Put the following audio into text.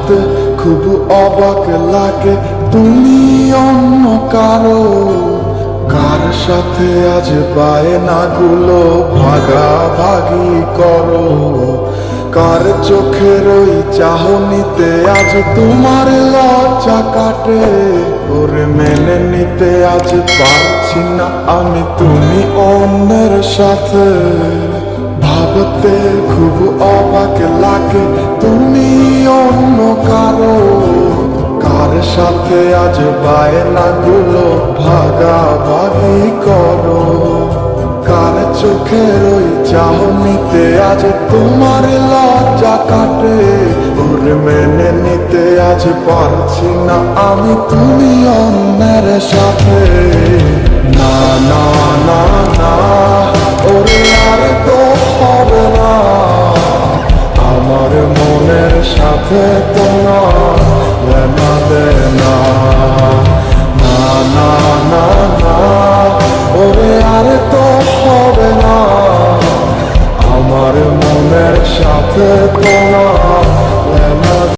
ভাবতে খুব অবাক লাগে তুমি অন্য কারো। কার সাথে আজ বায়নাগুলো ভাগাভাগি করো? কার চোখের ওই চাহনিতে আজ তোমার লজ্জা কাটে? ওরে মেনে নিতে আজ পারছি না আমি তুমি অন্যের সাথে। ভাবতে খুব অবাক লাগে তুমি অন্য কারো। কার সাথে আজ বায়নাগুলো ভাগাভাগি করো? কার চোখের ওই চাহনিতে আজ তোমার লজ্জা কাটে? ওরে মেনে নিতে আজ পারছি না আমি তুমি অন্যের সাথে। না না না না, ওরে আর তো হবে না, আমার মনের সাথে তো